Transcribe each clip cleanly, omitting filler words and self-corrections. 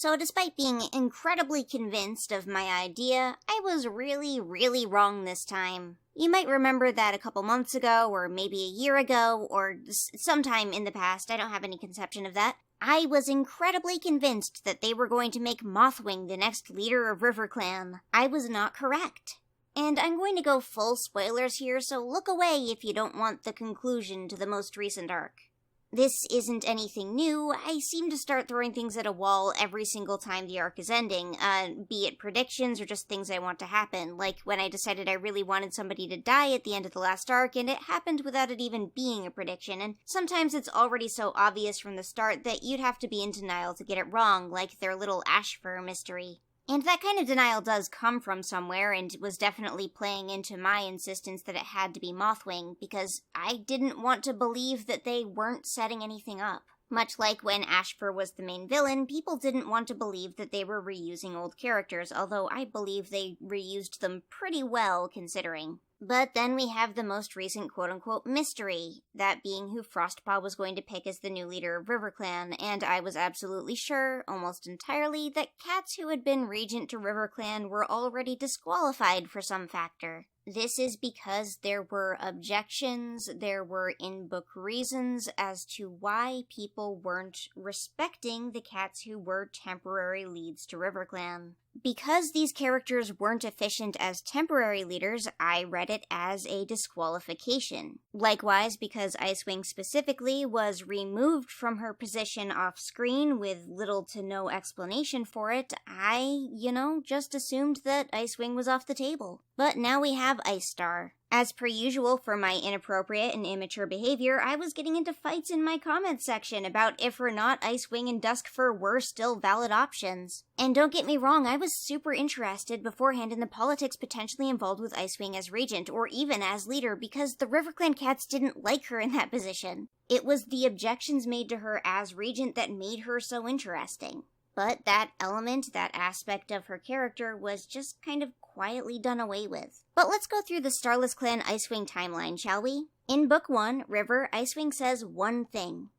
So despite being incredibly convinced of my idea, I was really wrong this time. You might remember that a couple months ago, or maybe a year ago, or sometime in the past, I don't have any conception of that, I was incredibly convinced that they were going to make Mothwing the next leader of RiverClan. I was not correct. And I'm going to go full spoilers here, so look away if you don't want the conclusion to the most recent arc. This isn't anything new. I seem to start throwing things at a wall every single time the arc is ending, be it predictions or just things I want to happen, like when I decided I really wanted somebody to die at the end of the last arc, and it happened without it even being a prediction, and sometimes it's already so obvious from the start that you'd have to be in denial to get it wrong, like their little ash fur mystery. And that kind of denial does come from somewhere, and was definitely playing into my insistence that it had to be Mothwing, because I didn't want to believe that they weren't setting anything up. Much like when Ashfur was the main villain, people didn't want to believe that they were reusing old characters, although I believe they reused them pretty well considering. But then we have the most recent quote-unquote mystery, that being who Frostpaw was going to pick as the new leader of RiverClan, and I was absolutely sure, almost entirely, that cats who had been regent to RiverClan were already disqualified for some factor. This is because there were objections, there were in-book reasons as to why people weren't respecting the cats who were temporary leads to RiverClan. Because these characters weren't efficient as temporary leaders, I read it as a disqualification. Likewise, because Icewing specifically was removed from her position off-screen with little to no explanation for it, I, just assumed that Icewing was off the table. But now we have Ice Star. As per usual for my inappropriate and immature behavior, I was getting into fights in my comments section about if or not Icewing and Duskfur were still valid options. And don't get me wrong, I was super interested beforehand in the politics potentially involved with Icewing as regent, or even as leader, because the RiverClan cats didn't like her in that position. It was the objections made to her as regent that made her so interesting. But that element, that aspect of her character, was just kind of quietly done away with. But let's go through the Starless Clan Icewing timeline, shall we? In Book 1, River, Icewing says one thing.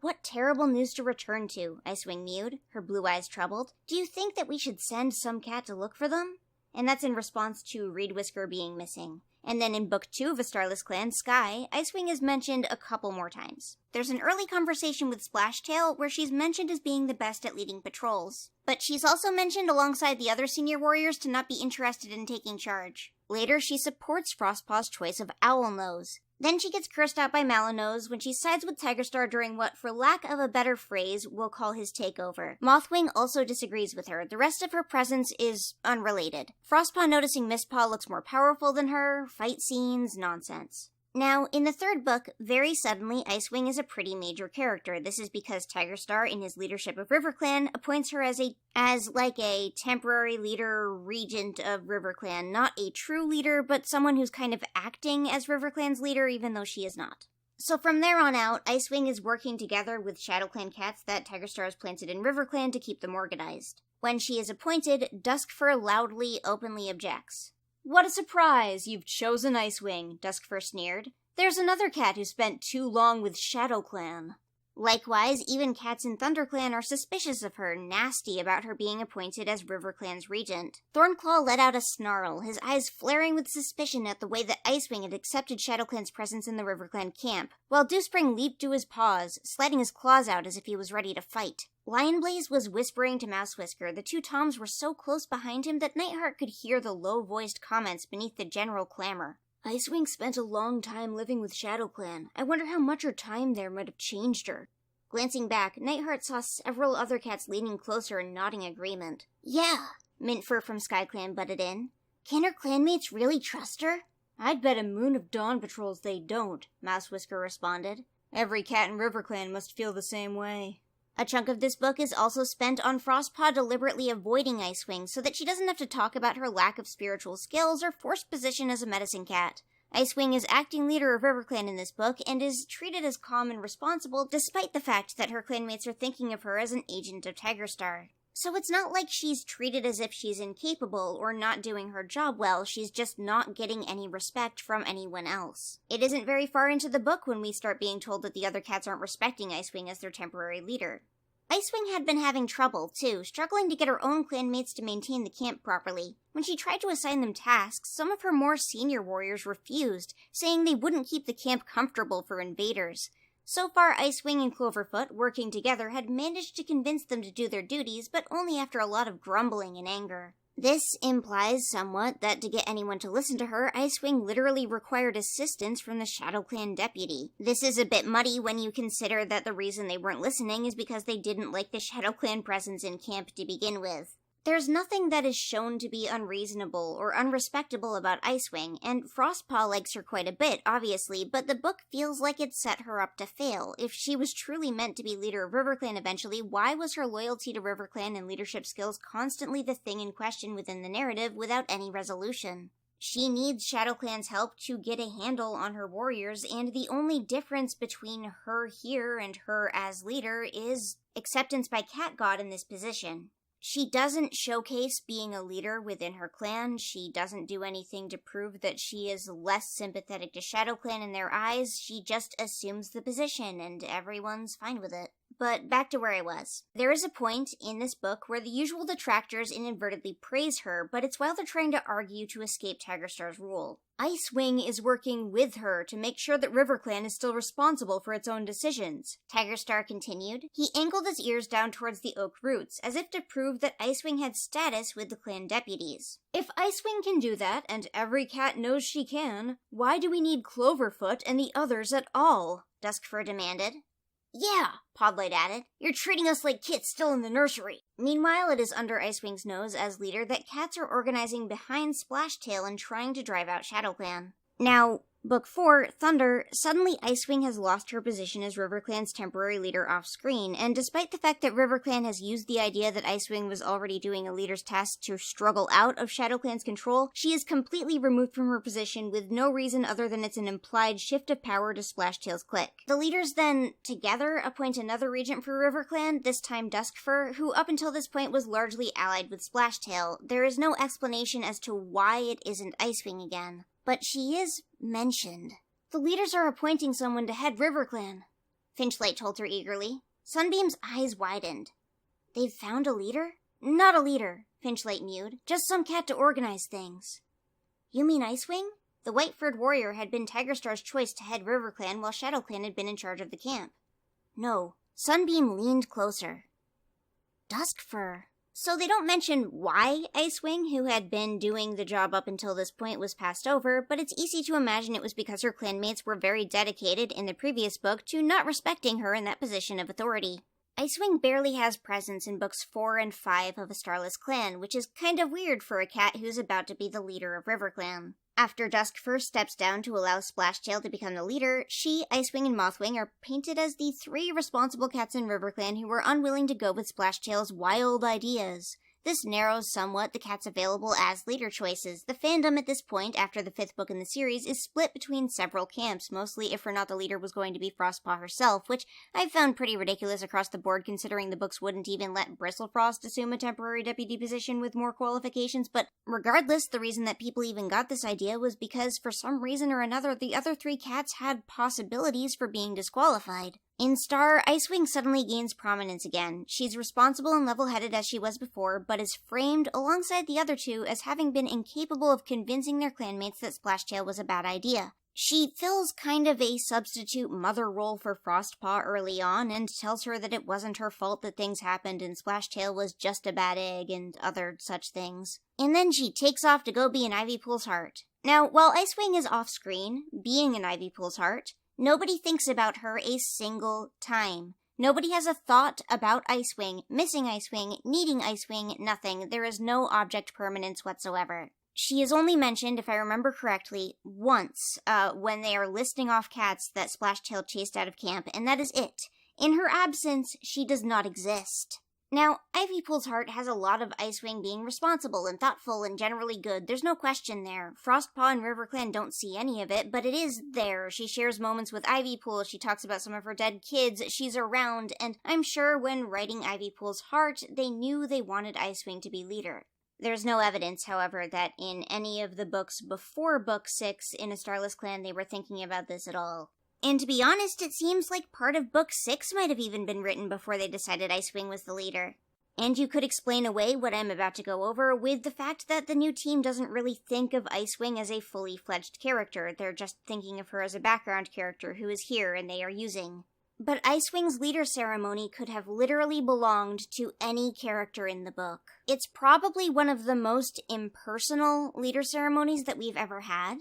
"What terrible news to return to," Icewing mewed, her blue eyes troubled. "Do you think that we should send some cat to look for them?" And that's in response to Reed Whisker being missing. And then in Book 2 of A Starless Clan, Sky, Icewing is mentioned a couple more times. There's an early conversation with Splashtail where she's mentioned as being the best at leading patrols. But she's also mentioned alongside the other senior warriors to not be interested in taking charge. Later, she supports Frostpaw's choice of Owlnose. Then she gets cursed out by Malinose when she sides with Tigerstar during what, for lack of a better phrase, we'll call his takeover. Mothwing also disagrees with her. The rest of her presence is unrelated. Frostpaw noticing Mistpaw looks more powerful than her, fight scenes, nonsense. Now, in the third book, very suddenly, Icewing is a pretty major character. This is because Tigerstar, in his leadership of RiverClan, appoints her as a temporary leader, regent of RiverClan. Not a true leader, but someone who's kind of acting as RiverClan's leader, even though she is not. So from there on out, Icewing is working together with ShadowClan cats that Tigerstar has planted in RiverClan to keep them organized. When she is appointed, Duskfur loudly, openly objects. "What a surprise! You've chosen Icewing," Duskfur sneered. "There's another cat who spent too long with ShadowClan." Likewise, even cats in ThunderClan are suspicious of her, nasty about her being appointed as RiverClan's regent. Thornclaw let out a snarl, his eyes flaring with suspicion at the way that Icewing had accepted ShadowClan's presence in the RiverClan camp, while Dewspring leaped to his paws, sliding his claws out as if he was ready to fight. Lionblaze was whispering to Mousewhisker. The two Toms were so close behind him that Nightheart could hear the low-voiced comments beneath the general clamor. "Icewing spent a long time living with ShadowClan. I wonder how much her time there might have changed her." Glancing back, Nightheart saw several other cats leaning closer and nodding agreement. "Yeah," Mintfur from SkyClan butted in. "Can her clanmates really trust her?" "I'd bet a moon of Dawn patrols they don't," Mousewhisker responded. "Every cat in RiverClan must feel the same way." A chunk of this book is also spent on Frostpaw deliberately avoiding Icewing so that she doesn't have to talk about her lack of spiritual skills or forced position as a medicine cat. Icewing is acting leader of RiverClan in this book and is treated as calm and responsible despite the fact that her clanmates are thinking of her as an agent of Tigerstar. So it's not like she's treated as if she's incapable or not doing her job well, she's just not getting any respect from anyone else. It isn't very far into the book when we start being told that the other cats aren't respecting Icewing as their temporary leader. Icewing had been having trouble, too, struggling to get her own clanmates to maintain the camp properly. When she tried to assign them tasks, some of her more senior warriors refused, saying they wouldn't keep the camp comfortable for invaders. So far, Icewing and Cloverfoot, working together, had managed to convince them to do their duties, but only after a lot of grumbling and anger. This implies somewhat that to get anyone to listen to her, Icewing literally required assistance from the ShadowClan deputy. This is a bit muddy when you consider that the reason they weren't listening is because they didn't like the ShadowClan presence in camp to begin with. There's nothing that is shown to be unreasonable or unrespectable about Icewing, and Frostpaw likes her quite a bit, obviously, but the book feels like it set her up to fail. If she was truly meant to be leader of RiverClan eventually, why was her loyalty to RiverClan and leadership skills constantly the thing in question within the narrative without any resolution? She needs ShadowClan's help to get a handle on her warriors, and the only difference between her here and her as leader is acceptance by Cat God in this position. She doesn't showcase being a leader within her clan. She doesn't do anything to prove that she is less sympathetic to ShadowClan in their eyes. She just assumes the position, and everyone's fine with it. But back to where I was. There is a point in this book where the usual detractors inadvertently praise her, but it's while they're trying to argue to escape Tigerstar's rule. Icewing is working with her to make sure that RiverClan is still responsible for its own decisions, Tigerstar continued. He angled his ears down towards the oak roots, as if to prove that Icewing had status with the clan deputies. If Icewing can do that, and every cat knows she can, why do we need Cloverfoot and the others at all? Duskfur demanded. Yeah, Podlight added. You're treating us like kits still in the nursery. Meanwhile, it is under Icewing's nose as leader that cats are organizing behind Splashtail and trying to drive out ShadowClan. Now, Book 4, Thunder, suddenly Icewing has lost her position as RiverClan's temporary leader off-screen, and despite the fact that RiverClan has used the idea that Icewing was already doing a leader's task to struggle out of ShadowClan's control, she is completely removed from her position with no reason other than it's an implied shift of power to Splashtail's clique. The leaders then, together, appoint another regent for RiverClan, this time Duskfur, who up until this point was largely allied with Splashtail. There is no explanation as to why it isn't Icewing again. But she is mentioned. The leaders are appointing someone to head RiverClan, Finchlight told her eagerly. Sunbeam's eyes widened. They've found a leader? Not a leader, Finchlight mewed. Just some cat to organize things. You mean Icewing? The White-furred warrior had been Tigerstar's choice to head RiverClan while ShadowClan had been in charge of the camp. No. Sunbeam leaned closer. Duskfur. So they don't mention why Icewing, who had been doing the job up until this point, was passed over, but it's easy to imagine it was because her clanmates were very dedicated in the previous book to not respecting her in that position of authority. Icewing barely has presence in books 4 and 5 of A Starless Clan, which is kind of weird for a cat who's about to be the leader of RiverClan. After Duskfur steps down to allow Splashtail to become the leader, she, Icewing, and Mothwing are painted as the 3 responsible cats in RiverClan who were unwilling to go with Splashtail's wild ideas. This narrows somewhat the cats available as leader choices. The fandom at this point, after the 5th book in the series, is split between several camps, mostly if or not the leader was going to be Frostpaw herself, which I've found pretty ridiculous across the board considering the books wouldn't even let Bristlefrost assume a temporary deputy position with more qualifications, but regardless, the reason that people even got this idea was because, for some reason or another, the other 3 cats had possibilities for being disqualified. In Star, Icewing suddenly gains prominence again. She's responsible and level-headed as she was before, but is framed alongside the other 2 as having been incapable of convincing their clanmates that Splashtail was a bad idea. She fills kind of a substitute mother role for Frostpaw early on, and tells her that it wasn't her fault that things happened and Splashtail was just a bad egg and other such things. And then she takes off to go be an Ivypool's heart. Now, while Icewing is off-screen, being an Ivypool's heart, nobody thinks about her a single time. Nobody has a thought about Icewing, missing Icewing, needing Icewing, nothing. There is no object permanence whatsoever. She is only mentioned, if I remember correctly, once, when they are listing off cats that Splashtail chased out of camp, and that is it. In her absence, she does not exist. Now, Ivypool's heart has a lot of Icewing being responsible and thoughtful and generally good. There's no question there. Frostpaw and RiverClan don't see any of it, but it is there. She shares moments with Ivypool, she talks about some of her dead kids, she's around, and I'm sure when writing Ivypool's heart, they knew they wanted Icewing to be leader. There's no evidence, however, that in any of the books before Book 6 in A Starless Clan they were thinking about this at all. And to be honest, it seems like part of Book 6 might have even been written before they decided Icewing was the leader. And you could explain away what I'm about to go over with the fact that the new team doesn't really think of Icewing as a fully fledged character. They're just thinking of her as a background character who is here and they are using. But Icewing's leader ceremony could have literally belonged to any character in the book. It's probably one of the most impersonal leader ceremonies that we've ever had.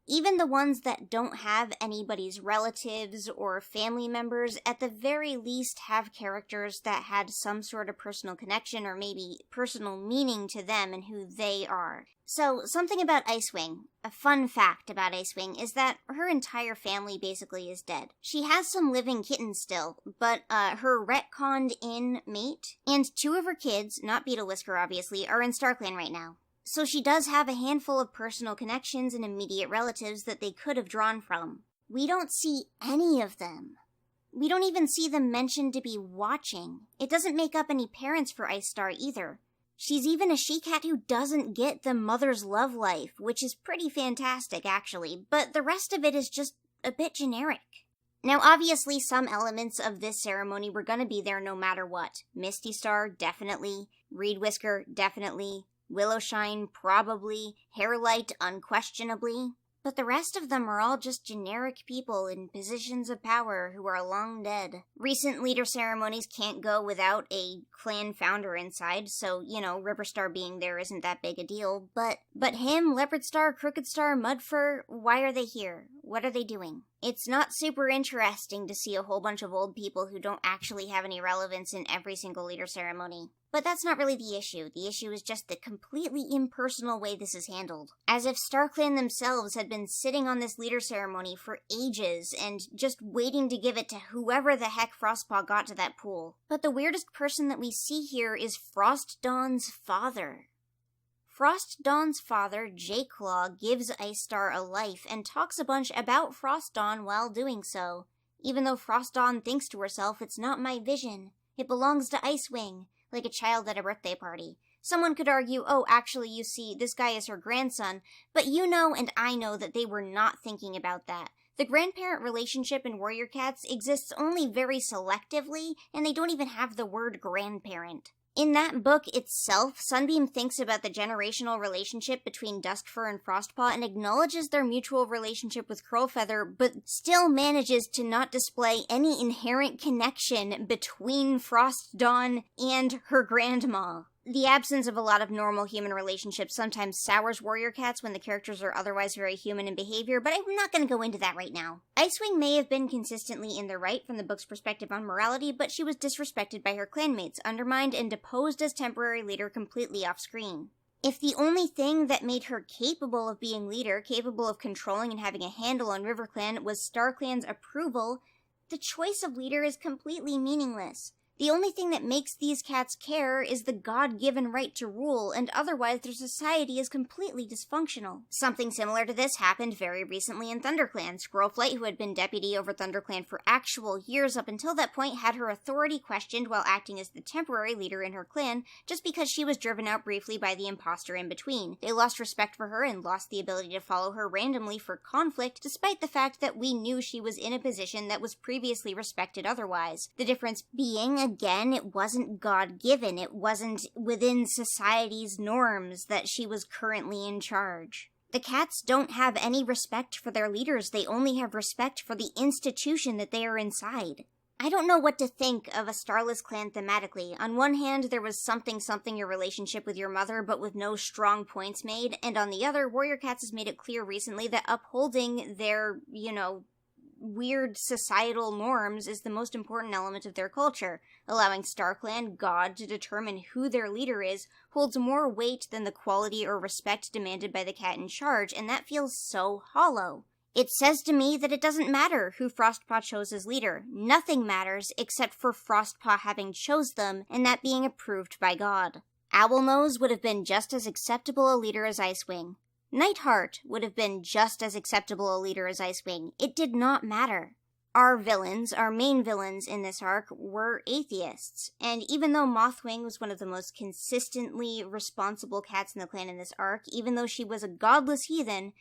Even the ones that don't have anybody's relatives or family members, at the very least have characters that had some sort of personal connection or maybe personal meaning to them and who they are. So, something about Icewing. A fun fact about Icewing is that her entire family basically is dead. She has some living kittens still, but her retconned-in mate and 2 of her kids, not Beetlewhisker obviously, are in StarClan right now. So she does have a handful of personal connections and immediate relatives that they could have drawn from. We don't see any of them. We don't even see them mentioned to be watching. It doesn't make up any parents for Ice Star either. She's even a she-cat who doesn't get the mother's love life, which is pretty fantastic actually, but the rest of it is just a bit generic. Now obviously some elements of this ceremony were gonna be there no matter what. Misty Star, definitely. Reed Whisker, definitely. Willowshine, probably. Hairlight, unquestionably. But the rest of them are all just generic people in positions of power who are long dead. Recent leader ceremonies can't go without a clan founder inside, so, Riverstar being there isn't that big a deal. But him, Leopard Star, Crooked Star, Mudfur, why are they here? What are they doing? It's not super interesting to see a whole bunch of old people who don't actually have any relevance in every single leader ceremony. But that's not really the issue. The issue is just the completely impersonal way this is handled. As if StarClan themselves had been sitting on this leader ceremony for ages and just waiting to give it to whoever the heck Frostpaw got to that pool. But the weirdest person that we see here is Frost Dawn's father. Frost Dawn's father, J-Claw, gives Ice Star a life and talks a bunch about Frost Dawn while doing so. Even though Frost Dawn thinks to herself, it's not my vision. It belongs to Icewing. Like a child at a birthday party. Someone could argue, oh, actually, you see, this guy is her grandson, but you know and I know that they were not thinking about that. The grandparent relationship in Warrior Cats exists only very selectively, and they don't even have the word grandparent. In that book itself, Sunbeam thinks about the generational relationship between Duskfur and Frostpaw and acknowledges their mutual relationship with Curlfeather, but still manages to not display any inherent connection between Frost Dawn and her grandma. The absence of a lot of normal human relationships sometimes sours Warrior Cats when the characters are otherwise very human in behavior, but I'm not going to go into that right now. Icewing may have been consistently in the right from the book's perspective on morality, but she was disrespected by her clanmates, undermined and deposed as temporary leader completely off-screen. If the only thing that made her capable of being leader, capable of controlling and having a handle on RiverClan, was StarClan's approval, the choice of leader is completely meaningless. The only thing that makes these cats care is the God-given right to rule, and otherwise their society is completely dysfunctional. Something similar to this happened very recently in ThunderClan. Squirrelflight, who had been deputy over ThunderClan for actual years up until that point, had her authority questioned while acting as the temporary leader in her clan, just because she was driven out briefly by the imposter in between. They lost respect for her and lost the ability to follow her randomly for conflict, despite the fact that we knew she was in a position that was previously respected otherwise. The difference being, again, it wasn't God-given. It wasn't within society's norms that she was currently in charge. The cats don't have any respect for their leaders. They only have respect for the institution that they are inside. I don't know what to think of a Starless clan thematically. On one hand, there was something your relationship with your mother, but with no strong points made, and on the other, Warrior Cats has made it clear recently that upholding their, weird societal norms is the most important element of their culture. Allowing StarClan, God, to determine who their leader is holds more weight than the quality or respect demanded by the cat in charge, and that feels so hollow. It says to me that it doesn't matter who Frostpaw chose as leader. Nothing matters except for Frostpaw having chose them and that being approved by God. Owlnose would have been just as acceptable a leader as Icewing. Nightheart would have been just as acceptable a leader as Icewing. It did not matter. Our main villains in this arc, were atheists, and even though Mothwing was one of the most consistently responsible cats in the clan in this arc, even though she was a godless heathen,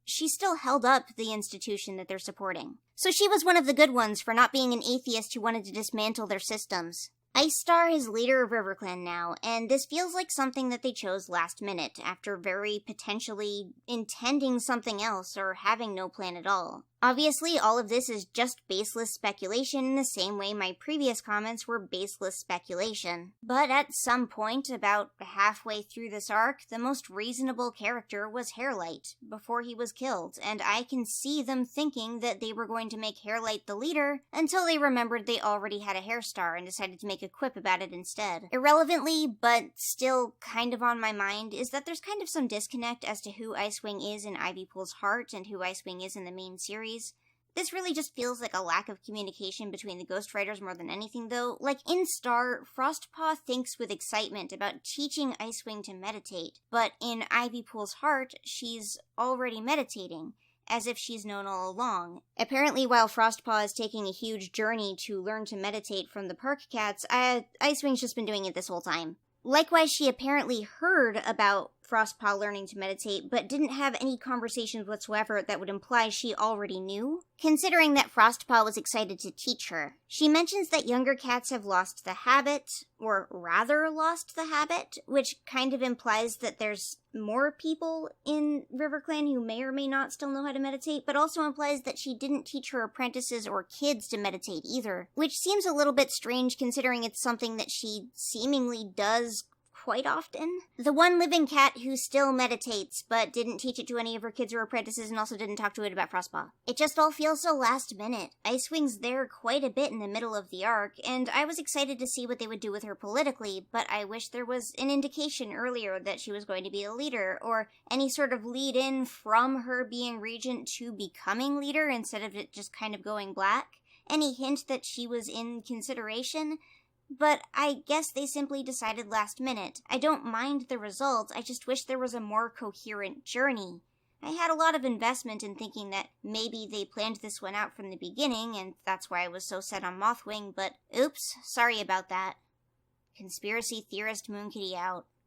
she still held up the institution that they're supporting. So she was one of the good ones for not being an atheist who wanted to dismantle their systems. Ice Star is leader of RiverClan now, and this feels like something that they chose last minute, after very potentially intending something else or having no plan at all. Obviously, all of this is just baseless speculation in the same way my previous comments were baseless speculation. But at some point, about halfway through this arc, the most reasonable character was Hairlight, before he was killed, and I can see them thinking that they were going to make Hairlight the leader until they remembered they already had a Hairstar and decided to make a quip about it instead. Irrelevantly, but still kind of on my mind, is that there's kind of some disconnect as to who Icewing is in Ivypool's heart and who Icewing is in the main series. This really just feels like a lack of communication between the ghostwriters more than anything, though. Like, in Star, Frostpaw thinks with excitement about teaching Icewing to meditate, but in Ivypool's heart, she's already meditating, as if she's known all along. Apparently, while Frostpaw is taking a huge journey to learn to meditate from the Park Cats, Icewing's just been doing it this whole time. Likewise, she apparently heard about Frostpaw learning to meditate, but didn't have any conversations whatsoever that would imply she already knew, considering that Frostpaw was excited to teach her. She mentions that younger cats have lost the habit, or rather lost the habit, which kind of implies that there's more people in RiverClan who may or may not still know how to meditate, but also implies that she didn't teach her apprentices or kids to meditate either, which seems a little bit strange considering it's something that she seemingly does quite often. The one living cat who still meditates, but didn't teach it to any of her kids or apprentices and also didn't talk to it about Frostpaw. It just all feels so last minute. Icewing's there quite a bit in the middle of the arc, and I was excited to see what they would do with her politically, but I wish there was an indication earlier that she was going to be a leader, or any sort of lead-in from her being regent to becoming leader instead of it just kind of going black. Any hint that she was in consideration. But I guess they simply decided last minute. I don't mind the results, I just wish there was a more coherent journey. I had a lot of investment in thinking that maybe they planned this one out from the beginning, and that's why I was so set on Mothwing, but oops, sorry about that. Conspiracy theorist Moonkitty out.